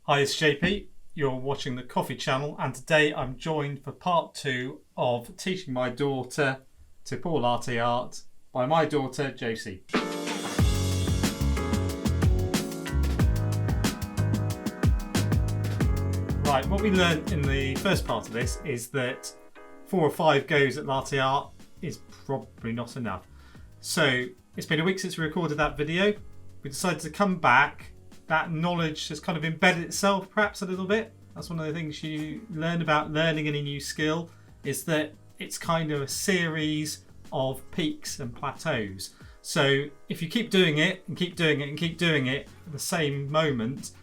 Hi, it's JP. You're watching the Coffee Channel, and today I'm joined for part 2 of teaching my daughter to pour latte art by my daughter Josie. Right, what we learned in the first part of this is that 4 or 5 goes at latte art is probably not enough. So it's been a week since we recorded that video. We decided to come back. That knowledge has kind of embedded itself perhaps a little bit. That's one of the things you learn about learning any new skill, is that it's kind of a series of peaks and plateaus. So if you keep doing it and keep doing it and keep doing it at the same moment,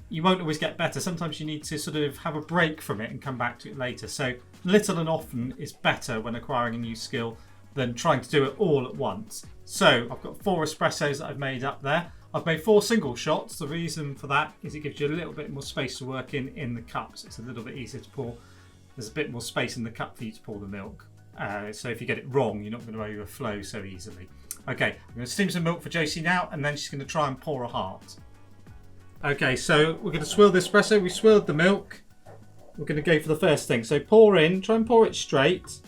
you won't always get better. Sometimes you need to sort of have a break from it and come back to it later. So little and often is better when acquiring a new skill than trying to do it all at once. So I've got 4 espressos that I've made up there. I've made 4 single shots. The reason for that is it gives you a little bit more space to work in the cups. It's a little bit easier to pour. There's a bit more space in the cup for you to pour the milk. So if you get it wrong, you're not going to overflow so easily. Okay, I'm going to steam some milk for Josie now, and then she's going to try and pour a heart. Okay, so we're going to swirl the espresso. We swirled the milk. We're going to go for the first thing. So pour in. Try and pour it straight.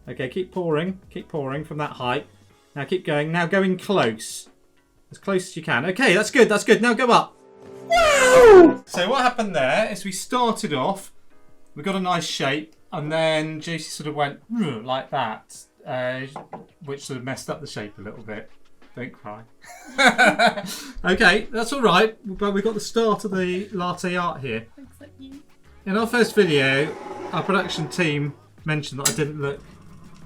Okay, keep pouring from that height. Now keep going. Now go in close. As close as you can. Okay, that's good, that's good. Now go up. Woo! So what happened there is we started off, we got a nice shape, and then Josie sort of went like that, which sort of messed up the shape a little bit. Don't cry. Okay, that's all right, but we got the start of the latte art here. Looks like you. In our first video, our production team mentioned that I didn't look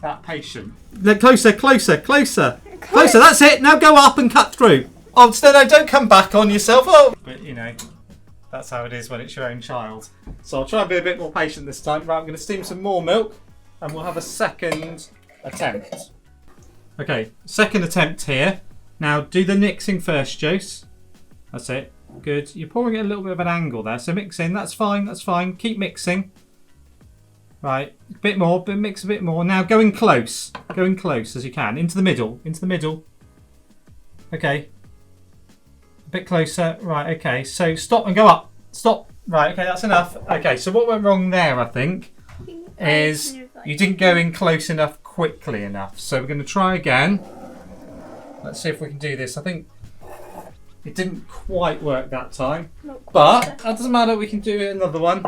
that patient. Closer, closer, closer. Closer, that's it. Now go up and cut through. Oh, no, don't come back on yourself. Oh. But, you know, that's how it is when it's your own child. So I'll try and be a bit more patient this time. Right, I'm going to steam some more milk and we'll have a second attempt. Okay, second attempt here. Now do the mixing first, Jose. That's it. Good. You're pouring it a little bit of an angle there. So mixing, that's fine, that's fine. Keep mixing. Right, a bit more, but mix a bit more. Now go in close as you can. Into the middle. Okay. A bit closer. Right, okay. So stop and go up. Stop. Right, okay, that's enough. Okay, so what went wrong there, I think, is you didn't go in close enough quickly enough. So we're going to try again. Let's see if we can do this. I think it didn't quite work that time. But that doesn't matter, we can do another one.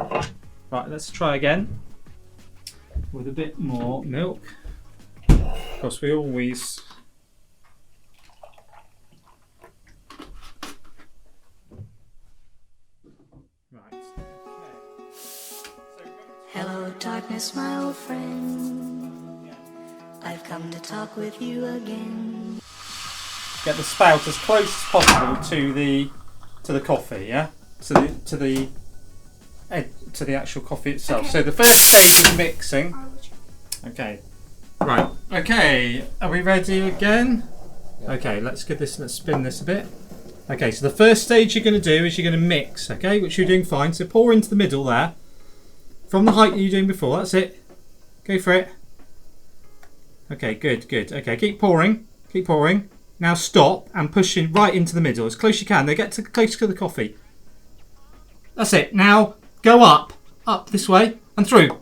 Right, let's try again. With a bit more milk. Of course, we always... Right. Okay. Hello, darkness, my old friend. I've come to talk with you again. Get the spout as close as possible to the coffee, yeah? To the actual coffee itself. Okay. So the first stage is mixing. Okay. Right. Okay. Are we ready again? Okay. Let's spin this a bit. Okay. So the first stage you're going to do is you're going to mix. Okay, which you're doing fine. So pour into the middle there, from the height that you're doing before. That's it. Go for it. Okay. Good. Good. Okay. Keep pouring. Keep pouring. Now stop and push in right into the middle as close as you can. They get close to the coffee. That's it. Now. Go up this way, and through.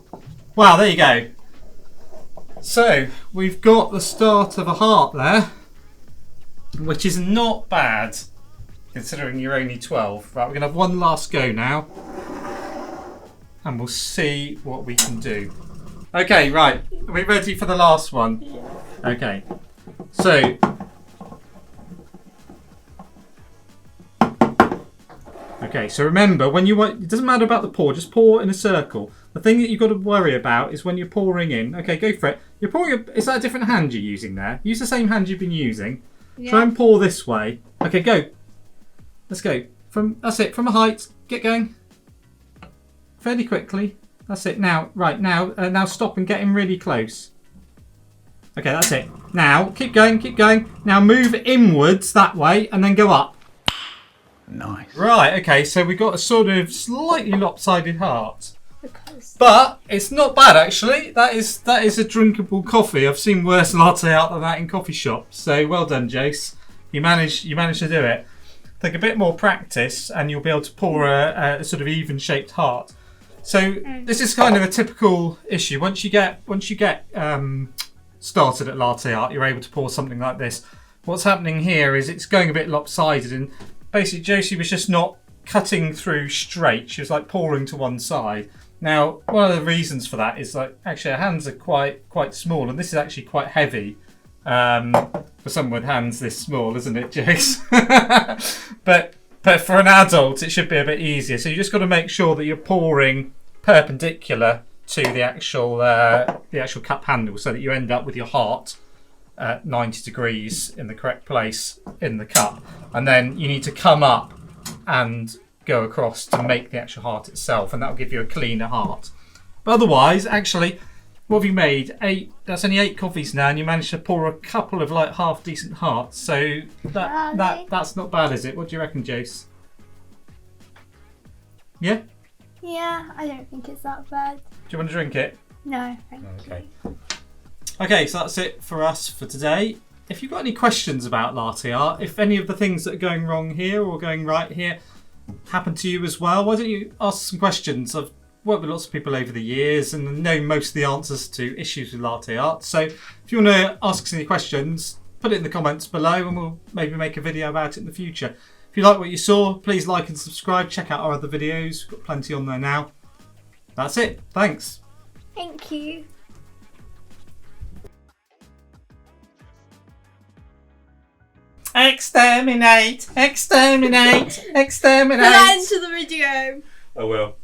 Wow, there you go. So, we've got the start of a heart there, which is not bad, considering you're only 12. Right, we're going to have one last go now, and we'll see what we can do. Okay, right, are we ready for the last one? Okay, so... Okay, so remember, when you want, it doesn't matter about the pour, just pour in a circle. The thing that you've got to worry about is when you're pouring in. Okay, go for it. You're pouring, is that a different hand you're using there? Use the same hand you've been using. Yeah. Try and pour this way. Okay, go. Let's go. That's it, from a height. Get going. Fairly quickly. That's it. Now, right, now stop and get in really close. Okay, that's it. Now, keep going, keep going. Now move inwards that way and then go up. Nice. Right, okay, so we got a sort of slightly lopsided heart. But it's not bad actually. That is a drinkable coffee. I've seen worse latte art than that in coffee shops. So well done, Jace. You managed to do it. take a bit more practice and you'll be able to pour a sort of even shaped heart. So this is kind of a typical issue. Once you get started at latte art, you're able to pour something like this. What's happening here is it's going a bit lopsided, and basically Josie was just not cutting through straight. She was like pouring to one side. Now, one of the reasons for that is like actually her hands are quite small, and this is actually quite heavy for someone with hands this small, isn't it, Jose? but for an adult, it should be a bit easier. So you just got to make sure that you're pouring perpendicular to the actual cup handle, so that you end up with your heart at 90 degrees in the correct place in the cup, and then you need to come up and go across to make the actual heart itself, and that'll give you a cleaner heart. But otherwise, actually, what have you made? 8. That's only 8 coffees now, and you managed to pour a couple of like half decent hearts. So that's not bad, is it? What do you reckon, Jose? Yeah? Yeah, I don't think it's that bad. Do you want to drink it? No, thank you. Okay, so that's it for us for today. If you've got any questions about latte art, if any of the things that are going wrong here or going right here happen to you as well, why don't you ask some questions? I've worked with lots of people over the years and know most of the answers to issues with latte art. So if you want to ask us any questions, put it in the comments below and we'll maybe make a video about it in the future. If you like what you saw, please like and subscribe. Check out our other videos. We've got plenty on there now. That's it. Thanks. Thank you. Exterminate! Exterminate! Exterminate! Put that into the video. I will.